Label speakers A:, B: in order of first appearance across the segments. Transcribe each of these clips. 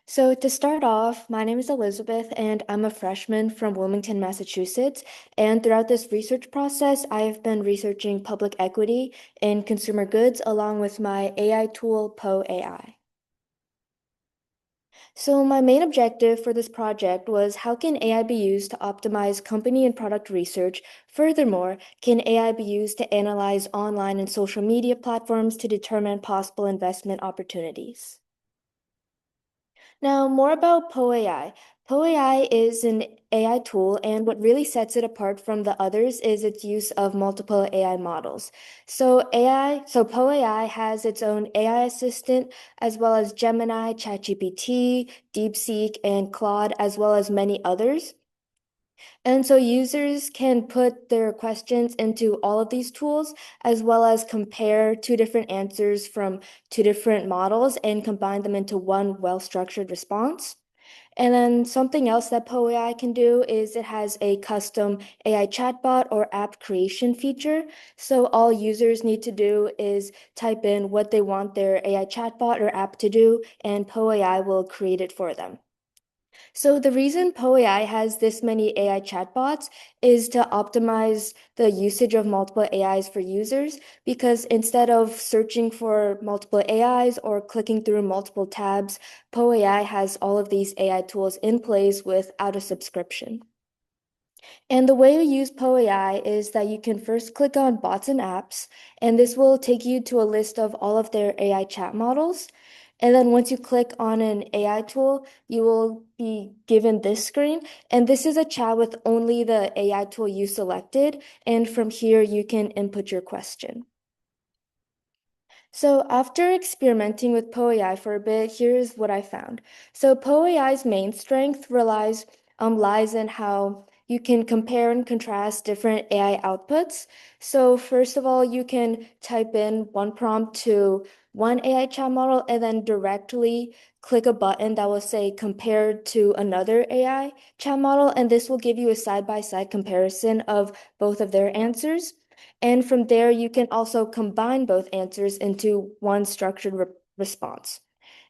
A: So, to start off, my name is Elizabeth, and I'm a freshman from Wilmington, Massachusetts. And throughout this research process, I've been researching public equity in consumer goods along with my AI tool, POE AI. So, my main objective for this project was how can AI be used to optimize company and product research? Furthermore, can AI be used to analyze online and social media platforms to determine possible investment opportunities? Now, more about PoAI. PoAI is an AI tool, and what really sets it apart from the others is its use of multiple AI models. So PoAI has its own AI assistant, as well as Gemini, ChatGPT, DeepSeek, and Claude, as well as many others. And so users can put their questions into all of these tools, as well as compare two different answers from two different models and combine them into one well-structured response. And then something else that PoAI can do is it has a custom AI chatbot or app creation feature. So all users need to do is type in what they want their AI chatbot or app to do, and PoAI will create it for them. So the reason PoAI has this many AI chatbots is to optimize the usage of multiple AIs for users, because instead of searching for multiple AIs or clicking through multiple tabs, PoAI has all of these AI tools in place without a subscription. And the way you use PoAI is that you can first click on bots and apps, and this will take you to a list of all of their AI chat models. And then once you click on an AI tool, you will be given this screen. And this is a chat with only the AI tool you selected. And from here, you can input your question. So after experimenting with PoAI for a bit, here's what I found. So PoAI's main strength lies in how you can compare and contrast different AI outputs. So first of all, you can type in one prompt to one AI chat model and then directly click a button that will say compared to another AI chat model, and this will give you a side-by-side comparison of both of their answers. And from there, you can also combine both answers into one structured response.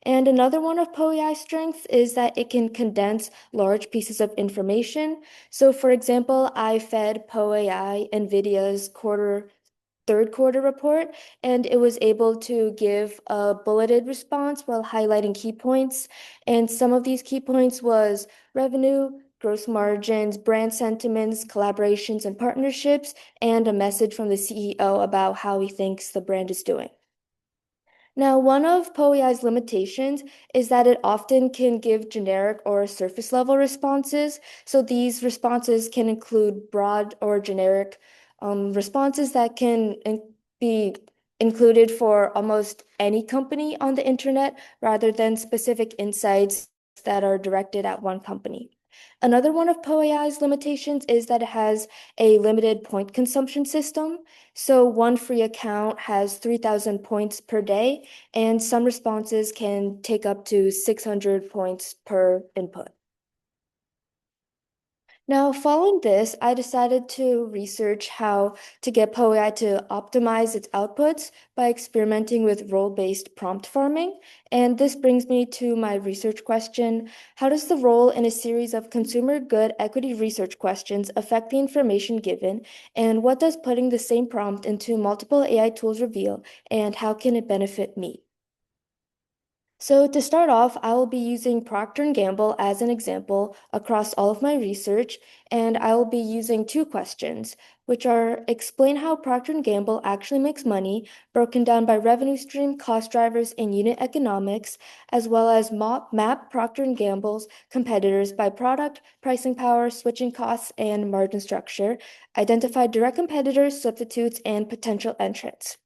A: And another one of PoEI's strengths is that it can condense large pieces of information. So for example, I fed PoEI NVIDIA's third quarter report, and it was able to give a bulleted response while highlighting key points. And some of these key points was revenue, gross margins, brand sentiments, collaborations and partnerships, and a message from the CEO about how he thinks the brand is doing. Now, one of PoEI's limitations is that it often can give generic or surface level responses. So these responses can include broad or generic responses that can be included for almost any company on the internet rather than specific insights that are directed at one company. Another one of PoEI's limitations is that it has a limited point consumption system. So one free account has 3,000 points per day, and some responses can take up to 600 points per input. Now, following this, I decided to research how to get PoEI to optimize its outputs by experimenting with role-based prompt farming. And this brings me to my research question. How does the role in a series of consumer good equity research questions affect the information given? And what does putting the same prompt into multiple AI tools reveal? And how can it benefit me? So to start off, I will be using Procter & Gamble as an example across all of my research, and I will be using two questions, which are explain how Procter & Gamble actually makes money, broken down by revenue stream, cost drivers, and unit economics, as well as map Procter & Gamble's competitors by product, pricing power, switching costs, and margin structure, identify direct competitors, substitutes, and potential entrants.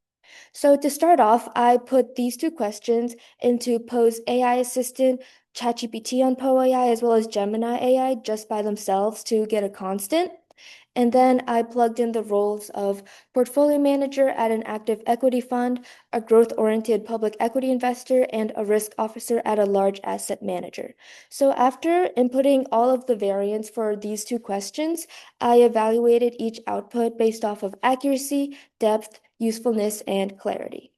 A: So to start off, I put these two questions into Poe's AI assistant, ChatGPT on Poe AI, as well as Gemini AI just by themselves to get a constant. And then I plugged in the roles of portfolio manager at an active equity fund, a growth-oriented public equity investor, and a risk officer at a large asset manager. So after inputting all of the variants for these two questions, I evaluated each output based off of accuracy, depth, usefulness, and clarity.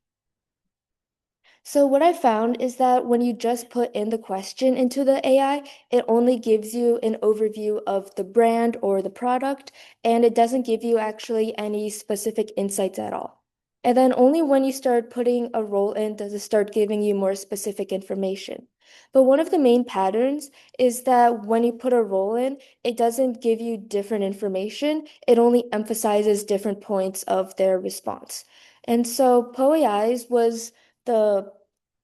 A: So what I found is that when you just put in the question into the AI, it only gives you an overview of the brand or the product, and it doesn't give you actually any specific insights at all. And then only when you start putting a role in does it start giving you more specific information. But one of the main patterns is that when you put a role in, it doesn't give you different information. It only emphasizes different points of their response. And so POEI's was the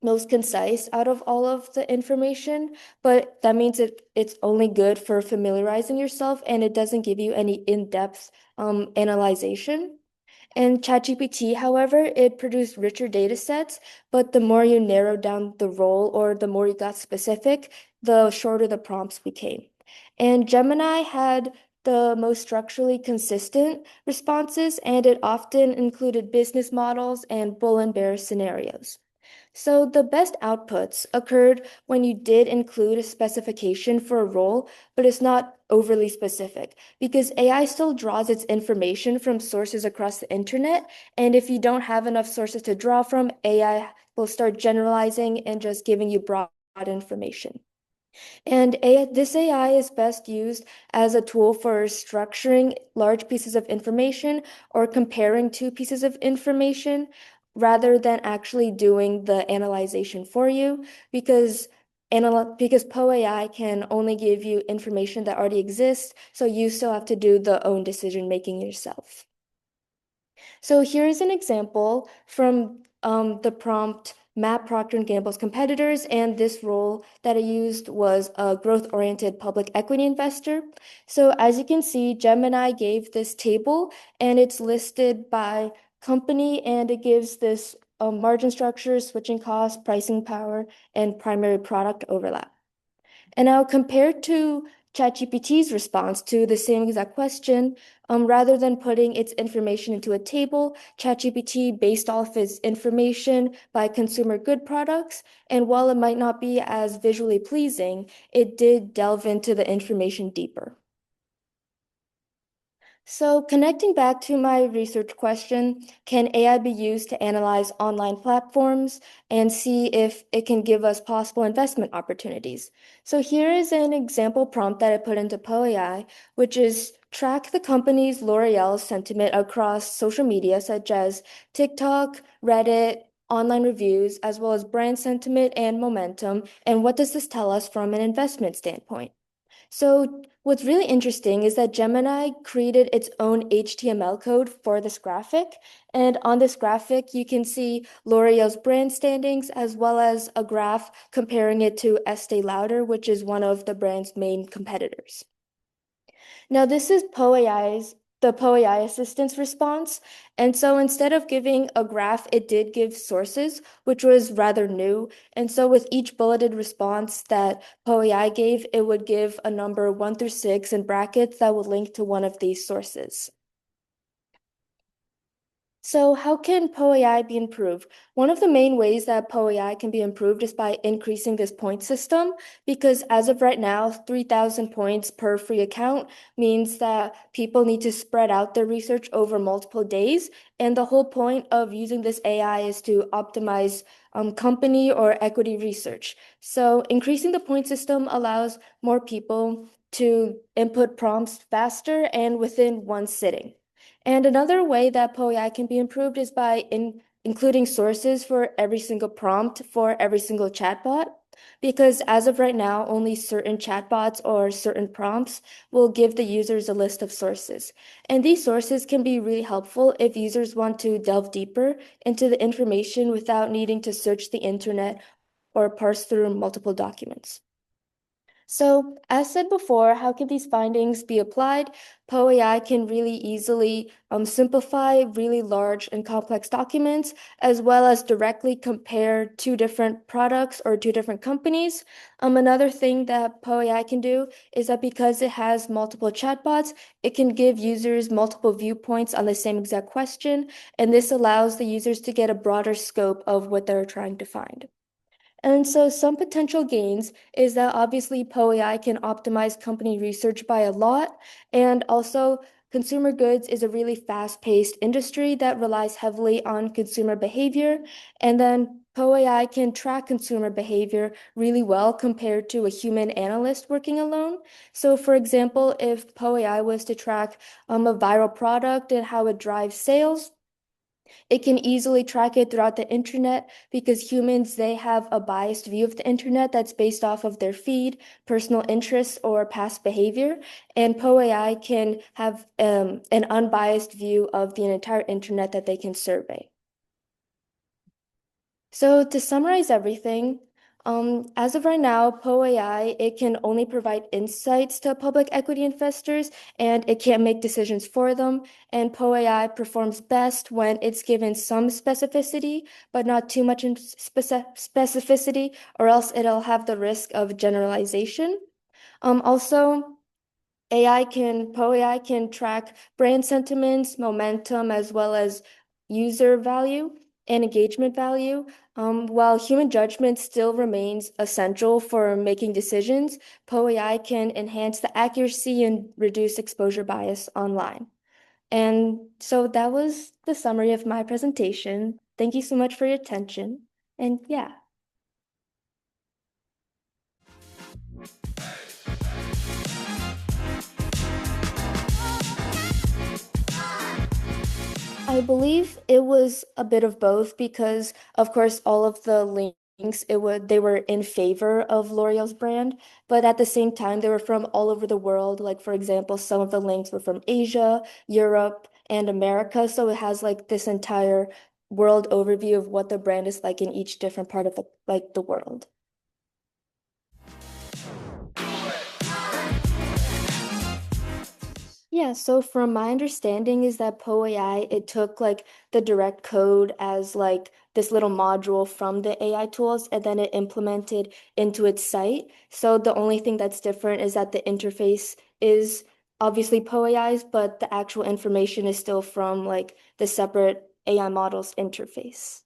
A: most concise out of all of the information, but that means it's only good for familiarizing yourself and it doesn't give you any in-depth analyzation. And ChatGPT, however, it produced richer data sets, but the more you narrow down the role or the more you got specific, the shorter the prompts became. And Gemini had the most structurally consistent responses, and it often included business models and bull and bear scenarios. So the best outputs occurred when you did include a specification for a role, but it's not overly specific because AI still draws its information from sources across the internet. And if you don't have enough sources to draw from, AI will start generalizing and just giving you broad information. And this AI is best used as a tool for structuring large pieces of information or comparing two pieces of information rather than actually doing the analyzation for you because because PoAI can only give you information that already exists, so you still have to do the own decision making yourself. So here's an example from the prompt map Procter & Gamble's competitors, and this role that I used was a growth-oriented public equity investor. So as you can see, Gemini gave this table, and it's listed by company, and it gives this margin structure, switching costs, pricing power, and primary product overlap. And now compared to ChatGPT's response to the same exact question, rather than putting its information into a table, ChatGPT based off its information by consumer good products. And while it might not be as visually pleasing, it did delve into the information deeper. So connecting back to my research question, can AI be used to analyze online platforms and see if it can give us possible investment opportunities? So here is an example prompt that I put into PoAI, which is track the company's L'Oreal sentiment across social media such as TikTok, Reddit, online reviews, as well as brand sentiment and momentum. And what does this tell us from an investment standpoint? So what's really interesting is that Gemini created its own HTML code for this graphic. And on this graphic, you can see L'Oreal's brand standings as well as a graph comparing it to Estee Lauder, which is one of the brand's main competitors. Now, this is the PoAI assistant's response. And so instead of giving a graph, it did give sources, which was rather new. And so with each bulleted response that PoAI gave, it would give a number 1 through 6 in brackets that would link to one of these sources. So how can POAI be improved? One of the main ways that POAI can be improved is by increasing this point system, because as of right now, 3,000 points per free account means that people need to spread out their research over multiple days. And the whole point of using this AI is to optimize company or equity research. So increasing the point system allows more people to input prompts faster and within one sitting. And another way that POEI can be improved is by including sources for every single prompt for every single chatbot. Because as of right now, only certain chatbots or certain prompts will give the users a list of sources. And these sources can be really helpful if users want to delve deeper into the information without needing to search the internet or parse through multiple documents. So, as said before, how can these findings be applied? POAI can really easily simplify really large and complex documents, as well as directly compare two different products or two different companies. Another thing that POAI can do is that because it has multiple chatbots, it can give users multiple viewpoints on the same exact question, and this allows the users to get a broader scope of what they're trying to find. And so some potential gains is that obviously POAI can optimize company research by a lot. And also consumer goods is a really fast-paced industry that relies heavily on consumer behavior, and then POE AI can track consumer behavior really well compared to a human analyst working alone. So, for example, if POE AI was to track a viral product and how it drives sales, it can easily track it throughout the internet because humans, they have a biased view of the internet that's based off of their feed, personal interests, or past behavior. And POE AI can have an unbiased view of the entire internet that they can survey. So to summarize everything, as of right now, POE AI, it can only provide insights to public equity investors and it can't make decisions for them. And POE AI performs best when it's given some specificity, but not too much specificity, or else it'll have the risk of generalization. Also, POE AI can track brand sentiments, momentum, as well as user value and engagement value. While human judgment still remains essential for making decisions, POE AI can enhance the accuracy and reduce exposure bias online. And so that was the summary of my presentation. Thank you so much for your attention. And yeah. I believe it was a bit of both because, of course, all of the links they were in favor of L'Oreal's brand, but at the same time they were from all over the world. Like for example, some of the links were from Asia, Europe, and America, so it has like this entire world overview of what the brand is like in each different part of the world. Yeah, so from my understanding is that POE AI, it took like the direct code as like this little module from the AI tools and then it implemented into its site. So the only thing that's different is that the interface is obviously POE AI's, but the actual information is still from like the separate AI model's interface.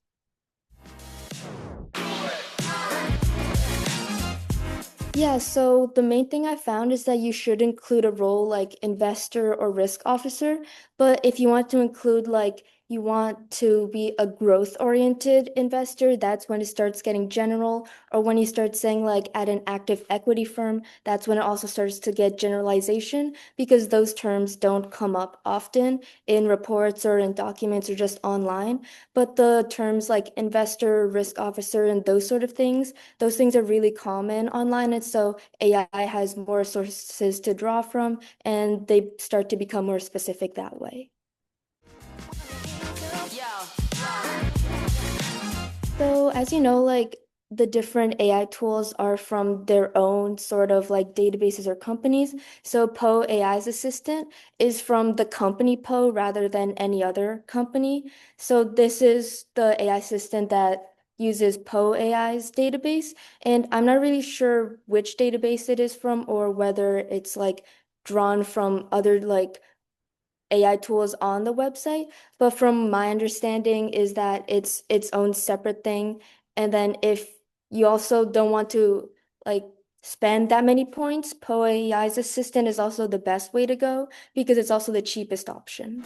A: Yeah, so the main thing I found is that you should include a role like investor or risk officer. But if you want to include like you want to be a growth-oriented investor, that's when it starts getting general. Or when you start saying like at an active equity firm, that's when it also starts to get generalization because those terms don't come up often in reports or in documents or just online. But the terms like investor, risk officer, and those things are really common online, and so AI has more sources to draw from, and they start to become more specific that way. So, as you know, like the different AI tools are from their own sort of like databases or companies. So, Poe AI's assistant is from the company Poe rather than any other company. So, this is the AI assistant that uses Poe AI's database. And I'm not really sure which database it is from or whether it's like drawn from other like AI tools on the website, but from my understanding is that it's its own separate thing. And then if you also don't want to like spend that many points, POE AI's assistant is also the best way to go because it's also the cheapest option.